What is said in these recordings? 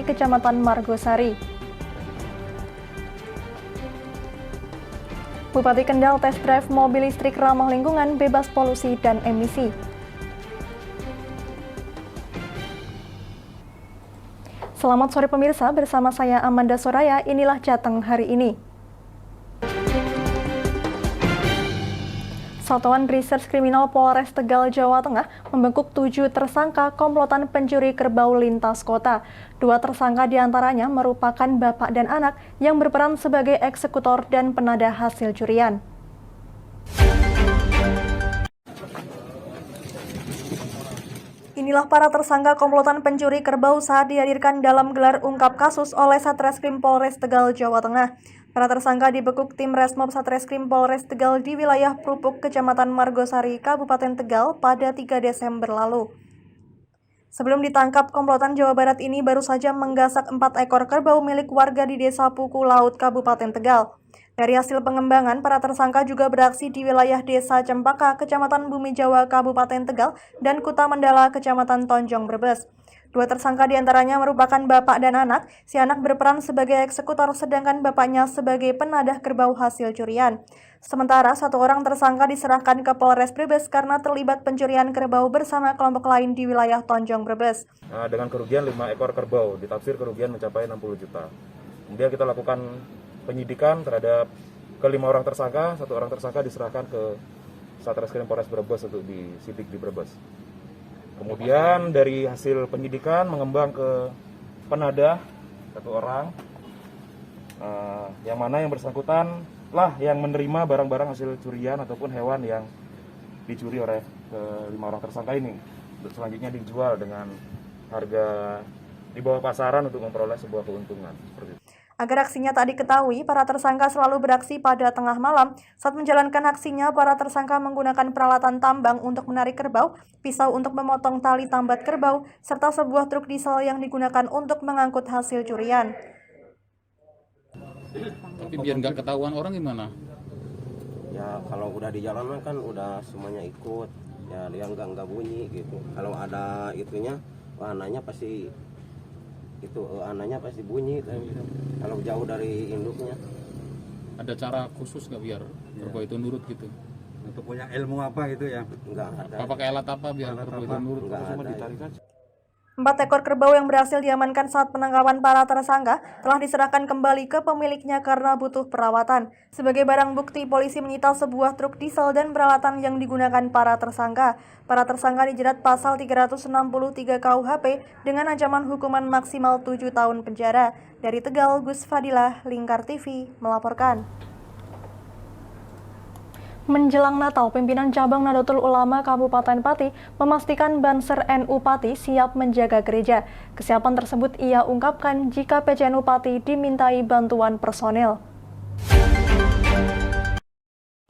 Kecamatan Margosari. Bupati Kendal test drive mobil listrik ramah lingkungan bebas polusi dan emisi. Selamat sore pemirsa, bersama saya Amanda Soraya, inilah Jateng hari ini. Satuan Reserse Kriminal Polres Tegal, Jawa Tengah membekuk 7 tersangka komplotan pencuri kerbau lintas kota. 2 tersangka diantaranya merupakan bapak dan anak yang berperan sebagai eksekutor dan penadah hasil curian. Inilah para tersangka komplotan pencuri kerbau saat dihadirkan dalam gelar ungkap kasus oleh Satreskrim Polres Tegal, Jawa Tengah. Para tersangka dibekuk tim Resmob Satreskrim Polres Tegal di wilayah Prupuk, Kecamatan Margosari, Kabupaten Tegal pada 3 Desember lalu. Sebelum ditangkap, komplotan Jawa Barat ini baru saja menggasak 4 ekor kerbau milik warga di Desa Puku Laut, Kabupaten Tegal. Dari hasil pengembangan, para tersangka juga beraksi di wilayah Desa Cempaka, Kecamatan Bumi Jawa, Kabupaten Tegal, dan Kuta Mandala, Kecamatan Tonjong, Brebes. 2 tersangka diantaranya merupakan bapak dan anak. Si anak berperan sebagai eksekutor, sedangkan bapaknya sebagai penadah kerbau hasil curian. Sementara 1 orang tersangka diserahkan ke Polres Brebes karena terlibat pencurian kerbau bersama kelompok lain di wilayah Tonjong, Brebes. Dengan kerugian 5 ekor kerbau, ditafsir kerugian mencapai 60 juta. Kemudian kita lakukan penyidikan terhadap ke-5 orang tersangka. 1 orang tersangka diserahkan ke Satreskrim Polres Brebes untuk disidik di Brebes. Kemudian dari hasil penyidikan mengembang ke penadah 1 orang, yang mana yang bersangkutan lah yang menerima barang-barang hasil curian ataupun hewan yang dicuri oleh ke-5 orang tersangka ini. Selanjutnya dijual dengan harga di bawah pasaran untuk memperoleh sebuah keuntungan. Seperti itu. Agar aksinya tak diketahui, para tersangka selalu beraksi pada tengah malam. Saat menjalankan aksinya, para tersangka menggunakan peralatan tambang untuk menarik kerbau, pisau untuk memotong tali tambat kerbau, serta sebuah truk diesel yang digunakan untuk mengangkut hasil curian. Tapi biar nggak ketahuan orang gimana? Ya kalau udah di jalan kan udah semuanya ikut, ya dia nggak bunyi gitu. Kalau ada itunya, anaknya pasti bunyi. Kalau jauh dari induknya. Ada cara khusus nggak biar kerbau itu nurut gitu? Untuk punya ilmu apa gitu ya? Enggak ada. Apa pakai alat apa biar kerbau itu nurut? Enggak Cuma ada. ditarik aja. 4 ekor kerbau yang berhasil diamankan saat penangkapan para tersangka telah diserahkan kembali ke pemiliknya karena butuh perawatan. Sebagai barang bukti, polisi menyita sebuah truk diesel dan peralatan yang digunakan para tersangka. Para tersangka dijerat pasal 363 KUHP dengan ancaman hukuman maksimal 7 tahun penjara. Dari Tegal, Gus Fadilah, Lingkar TV, melaporkan. Menjelang Natal, pimpinan cabang Nahdlatul Ulama Kabupaten Pati memastikan Banser NU Pati siap menjaga gereja. Kesiapan tersebut ia ungkapkan jika PCNU Pati dimintai bantuan personel.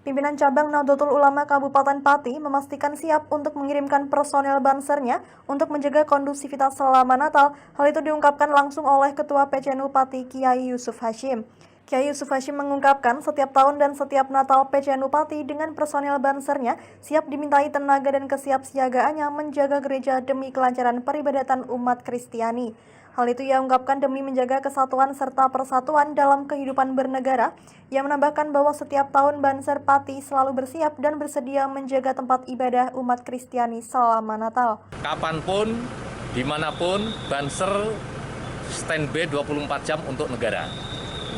Pimpinan cabang Nahdlatul Ulama Kabupaten Pati memastikan siap untuk mengirimkan personel Bansernya untuk menjaga kondusivitas selama Natal. Hal itu diungkapkan langsung oleh Ketua PCNU Pati Kiai Yusuf Hashim. Kiai Yusuf Hashim mengungkapkan setiap tahun dan setiap Natal PCNU Pati dengan personel Bansernya siap dimintai tenaga dan kesiapsiagaannya menjaga gereja demi kelancaran peribadatan umat Kristiani. Hal itu ia ungkapkan demi menjaga kesatuan serta persatuan dalam kehidupan bernegara. Ia menambahkan bahwa setiap tahun Banser Pati selalu bersiap dan bersedia menjaga tempat ibadah umat Kristiani selama Natal. Kapanpun, dimanapun, Banser standby 24 jam untuk negara.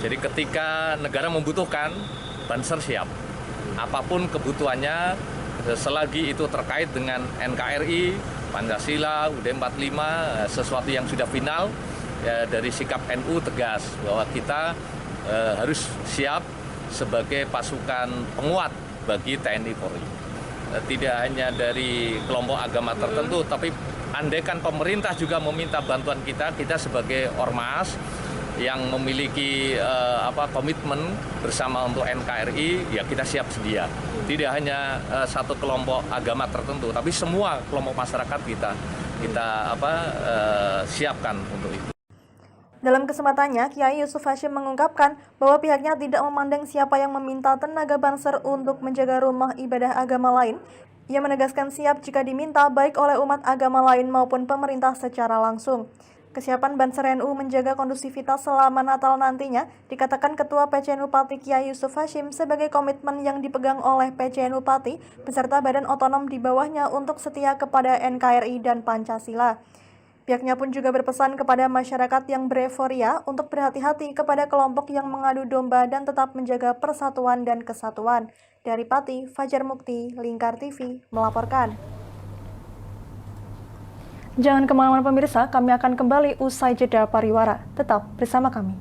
Jadi ketika negara membutuhkan, Banser siap. Apapun kebutuhannya, selagi itu terkait dengan NKRI, Pancasila, UUD 45, sesuatu yang sudah final, ya, dari sikap NU tegas bahwa kita harus siap sebagai pasukan penguat bagi TNI Polri. Tidak hanya dari kelompok agama tertentu, tapi andaikan pemerintah juga meminta bantuan kita sebagai ormas yang memiliki komitmen bersama untuk NKRI, ya kita siap sedia. Tidak hanya satu kelompok agama tertentu, tapi semua kelompok masyarakat kita siapkan untuk itu. Dalam kesempatannya, Kiai Yusuf Hashim mengungkapkan bahwa pihaknya tidak memandang siapa yang meminta tenaga Banser untuk menjaga rumah ibadah agama lain. Ia menegaskan siap jika diminta baik oleh umat agama lain maupun pemerintah secara langsung. Kesiapan Banser NU menjaga kondusivitas selama Natal nantinya dikatakan Ketua PCNU Pati Kiai Yusuf Hashim sebagai komitmen yang dipegang oleh PCNU Pati beserta badan otonom di bawahnya untuk setia kepada NKRI dan Pancasila. Pihaknya pun juga berpesan kepada masyarakat yang bereforia untuk berhati-hati kepada kelompok yang mengadu domba dan tetap menjaga persatuan dan kesatuan. Dari Pati, Fajar Mukti, Lingkar TV melaporkan. Jangan kemana-mana pemirsa, kami akan kembali usai jeda pariwara. Tetap bersama kami.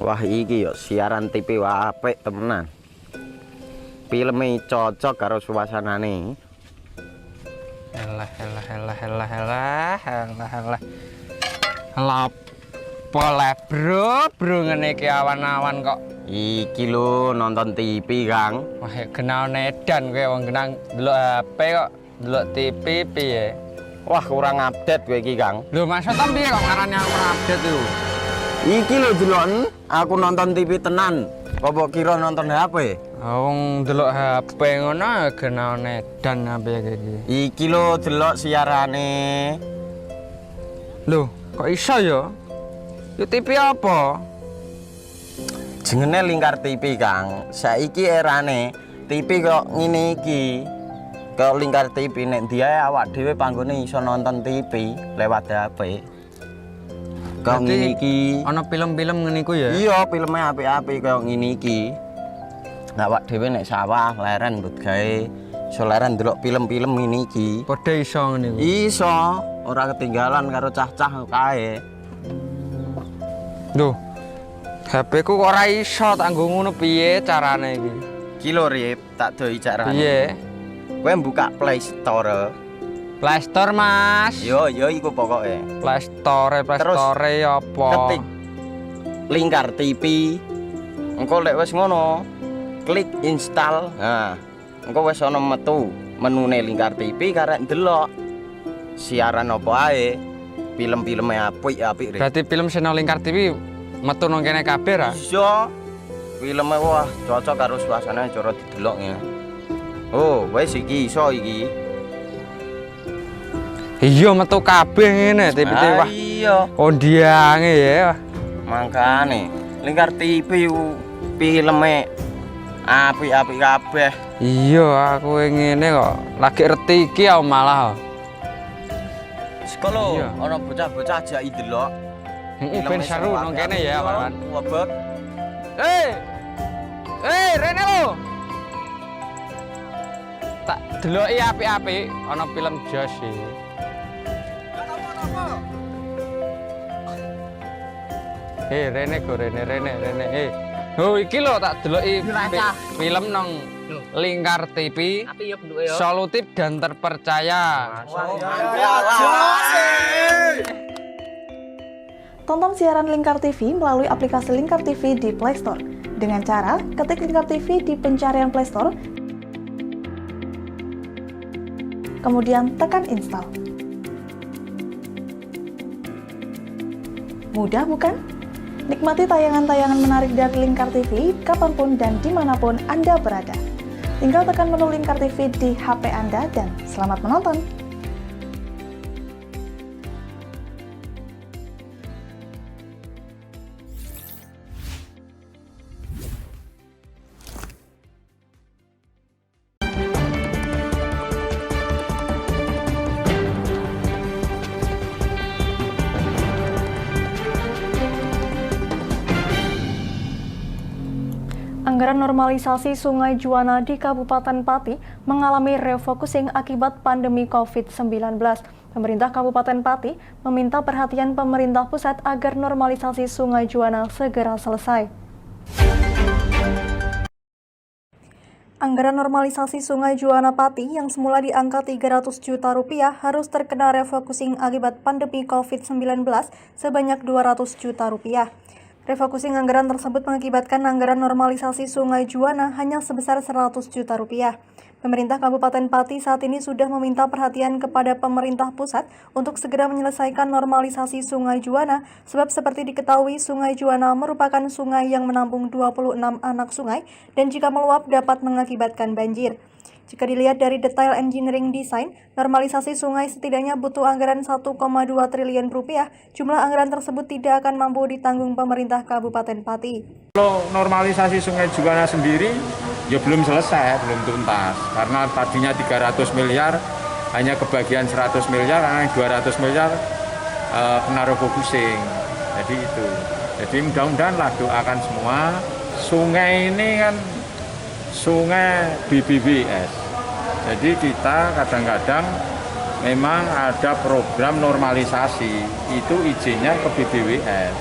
Wah iki yo siaran TV wah apik temenan. Filme cocok karo suasanane. Elah. Lah bro ngene iki awan-awan kok. Iki lho nonton TV, Kang. Wah genah edan kowe wong genah delok HP kok delok TV piye? Wah kurang update kowe iki, Kang. Lho maksudnya piye kok ngarane aku update itu? Iki lho delok aku nonton TV tenan. Apa kira nonton HP? Wong delok HP ngono genah edan apa iki. Iki lho delok siarane. Lho, kok iso ya? Yo TV apa? Jenenge Lingkar TV, Kang. Saiki erane TV kok ngene iki. Kok Lingkar TV nek diae awak dhewe panggone iso nonton TV lewat HP. Kok ngene iki. Ana film-film ngene iku ya? Iya, filme apik-apik kaya ngene iki. Nah, awak dhewe nek sawah leren mbut gawe iso leren ndelok film-film ngene iki. Padha iso ngene iku. Iso, ora ketinggalan karo cah-cah kae. Duh. HP ku kok ora iso tak nggo ngono piye carane iki? Iki lho Rip, tak doi carane. Piye? Kowe buka Play Store. Play Store, Mas. Yo iku pokoke. Play Store apa? Ketik Lingkar TV. Engko lek wis ngono, klik install. Nah, engko wis ana metu menune Lingkar TV karek ndelok siaran apa ae. Film-filme apik-apik. Berarti film channel Lingkar TV metu nang kene kabeh ra? Iya. Filme wah cocok karo suasana cara didelok ya. Oh, wis iki iso iki. Iya metu kabeh ngene TV-TV wah. Iya. Ondiange ya. Makane Lingkar TV filme apik-apik kabeh. Iya, aku ngene kok. Lagi reti iki aku malah. Sekolo Iya. ana bocah-bocah ajak ndelok. Heeh, ben seru nang kene ya, kawan. Wabek. Rene lo. Tak deloki apik-apik ana film Josh iki. Rene go Rene. Oh iki lho tak deloki film nang Lingkar TV. Solutif dan terpercaya. Tonton siaran Lingkar TV melalui aplikasi Lingkar TV di Play Store. Dengan cara ketik Lingkar TV di pencarian Play Store, kemudian tekan install. Mudah bukan? Nikmati tayangan-tayangan menarik dari Lingkar TV kapanpun dan dimanapun Anda berada. Tinggal tekan menu Lingkar TV di HP Anda dan selamat menonton! Anggaran normalisasi Sungai Juwana di Kabupaten Pati mengalami refocusing akibat pandemi COVID-19. Pemerintah Kabupaten Pati meminta perhatian pemerintah pusat agar normalisasi Sungai Juwana segera selesai. Anggaran normalisasi Sungai Juana Pati yang semula di angka 300 juta rupiah harus terkena refocusing akibat pandemi COVID-19 sebanyak 200 juta rupiah. Refocusing anggaran tersebut mengakibatkan anggaran normalisasi Sungai Juana hanya sebesar 100 juta rupiah. Pemerintah Kabupaten Pati saat ini sudah meminta perhatian kepada pemerintah pusat untuk segera menyelesaikan normalisasi Sungai Juana, sebab seperti diketahui Sungai Juana merupakan sungai yang menampung 26 anak sungai dan jika meluap dapat mengakibatkan banjir. Jika dilihat dari detail engineering design, normalisasi sungai setidaknya butuh anggaran 1,2 triliun rupiah. Jumlah anggaran tersebut tidak akan mampu ditanggung pemerintah Kabupaten Pati. Kalau normalisasi Sungai Juana sendiri ya belum selesai, belum tuntas. Karena tadinya 300 miliar, hanya kebagian 100 miliar, karena 200 miliar kena refocusing. Jadi itu. Jadi mudah-mudahan lah doakan semua. Sungai ini kan sungai BBWS. Jadi kita kadang-kadang memang ada program normalisasi, itu izinnya ke BBWS.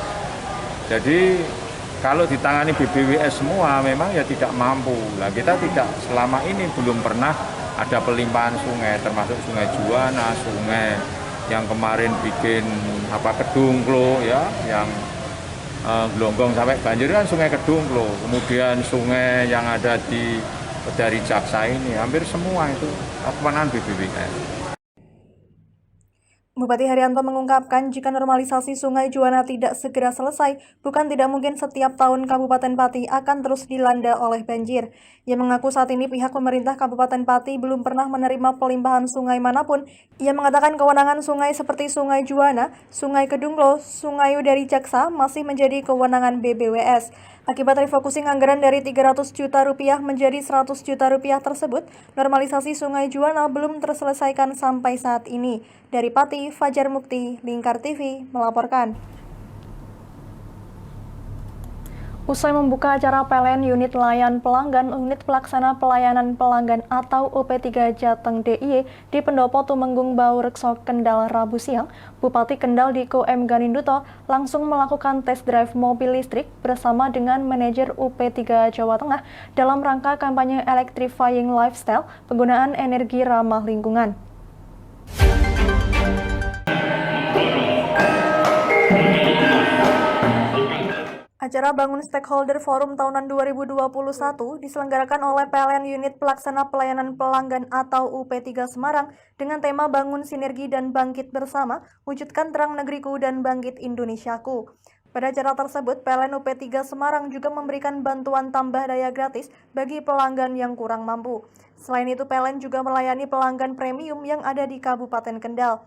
Jadi kalau ditangani BBWS semua memang ya tidak mampu. Nah, kita tidak selama ini belum pernah ada pelimpahan sungai, termasuk Sungai Juana, sungai yang kemarin bikin Kedungklo ya, yang gelonggong sampai banjir kan Sungai Kedungklo. Kemudian sungai yang ada di dari Jaksa ini hampir semua itu kewenangan BBWS. Bupati Haryanto mengungkapkan jika normalisasi Sungai Juana tidak segera selesai, bukan tidak mungkin setiap tahun Kabupaten Pati akan terus dilanda oleh banjir. Ia mengaku saat ini pihak pemerintah Kabupaten Pati belum pernah menerima pelimpahan sungai manapun. Ia mengatakan kewenangan sungai seperti Sungai Juana, Sungai Kedungklo, Sungai dari Jaksa masih menjadi kewenangan BBWS. Akibat refocusing anggaran dari 300 juta rupiah menjadi 100 juta rupiah tersebut, normalisasi Sungai Juana belum terselesaikan sampai saat ini. Dari Pati, Fajar Mukti, Lingkar TV melaporkan. Usai membuka acara PLN Unit Layan Pelanggan Unit Pelaksana Pelayanan Pelanggan atau UP3 Jateng DIY di Pendopo Tumenggung Baurekso Kendal Rabu siang, Bupati Kendal Diko M. Ganinduto langsung melakukan tes drive mobil listrik bersama dengan manajer UP3 Jawa Tengah dalam rangka kampanye Electrifying Lifestyle penggunaan energi ramah lingkungan. Acara Bangun Stakeholder Forum tahunan 2021 diselenggarakan oleh PLN Unit Pelaksana Pelayanan Pelanggan atau UP3 Semarang dengan tema Bangun Sinergi dan Bangkit Bersama, Wujudkan Terang Negeriku dan Bangkit Indonesiaku. Pada acara tersebut, PLN UP3 Semarang juga memberikan bantuan tambah daya gratis bagi pelanggan yang kurang mampu. Selain itu, PLN juga melayani pelanggan premium yang ada di Kabupaten Kendal.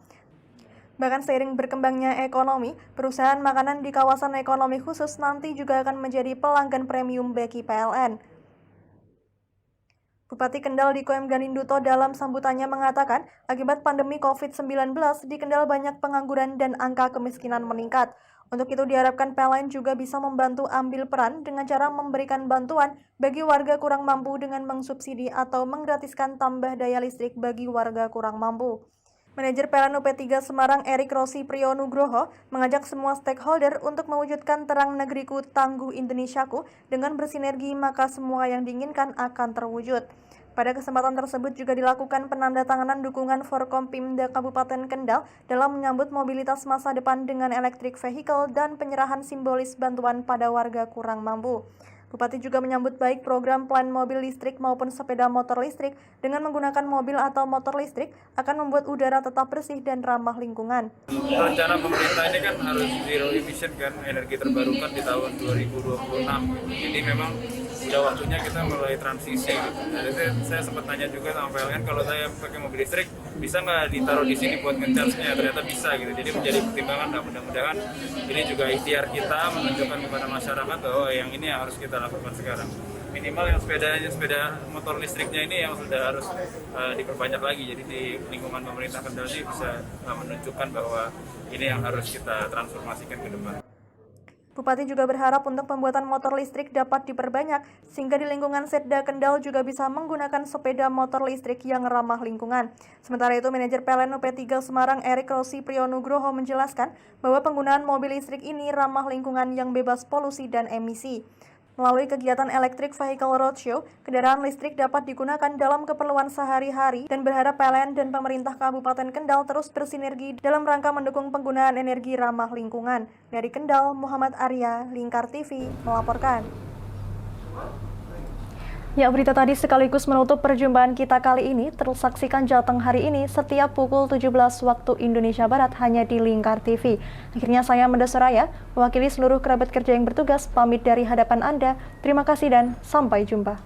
Bahkan seiring berkembangnya ekonomi, perusahaan makanan di kawasan ekonomi khusus nanti juga akan menjadi pelanggan premium bagi PLN. Bupati Kendal Diko M. Ganinduto dalam sambutannya mengatakan, akibat pandemi COVID-19 di Kendal banyak pengangguran dan angka kemiskinan meningkat. Untuk itu diharapkan PLN juga bisa membantu ambil peran dengan cara memberikan bantuan bagi warga kurang mampu dengan mengsubsidi atau menggratiskan tambah daya listrik bagi warga kurang mampu. Manajer PLN UP3 Semarang Erik Rossi Priyonugroho mengajak semua stakeholder untuk mewujudkan terang negeriku tangguh Indonesiaku dengan bersinergi maka semua yang diinginkan akan terwujud. Pada kesempatan tersebut juga dilakukan penandatanganan dukungan Forkompimda Kabupaten Kendal dalam menyambut mobilitas masa depan dengan electric vehicle dan penyerahan simbolis bantuan pada warga kurang mampu. Bupati juga menyambut baik program plan mobil listrik maupun sepeda motor listrik dengan menggunakan mobil atau motor listrik akan membuat udara tetap bersih dan ramah lingkungan. Rencana pemerintah ini kan harus zero emission kan, energi terbarukan di tahun 2026. Jadi memang sudah waktunya kita mulai transisi. Jadi saya sempat tanya juga sama PLN, kalau saya pakai mobil listrik bisa nggak ditaruh di sini buat ngecharge-nya? Ternyata bisa gitu. Jadi menjadi pertimbangan. Mudah-mudahan ini juga ikhtiar kita menunjukkan kepada masyarakat bahwa yang ini yang harus kita lakukan sekarang. Minimal yang sepeda motor listriknya ini yang sudah harus diperbanyak lagi. Jadi di lingkungan pemerintah Kendal ini bisa menunjukkan bahwa ini yang harus kita transformasikan ke depan. Bupati juga berharap untuk pembuatan motor listrik dapat diperbanyak, sehingga di lingkungan Setda Kendal juga bisa menggunakan sepeda motor listrik yang ramah lingkungan. Sementara itu, manajer PLN UP3 Semarang Erik Rossi Priyonugroho menjelaskan bahwa penggunaan mobil listrik ini ramah lingkungan yang bebas polusi dan emisi. Melalui kegiatan Electric Vehicle Roadshow, kendaraan listrik dapat digunakan dalam keperluan sehari-hari dan berharap PLN dan pemerintah Kabupaten Kendal terus bersinergi dalam rangka mendukung penggunaan energi ramah lingkungan. Dari Kendal, Muhammad Arya, Lingkar TV, melaporkan. Ya, berita tadi sekaligus menutup perjumpaan kita kali ini. Terus saksikan Jateng hari ini setiap pukul 17 waktu Indonesia Barat hanya di Lingkar TV. Akhirnya saya Menda Soraya, mewakili seluruh kerabat kerja yang bertugas, pamit dari hadapan Anda. Terima kasih dan sampai jumpa.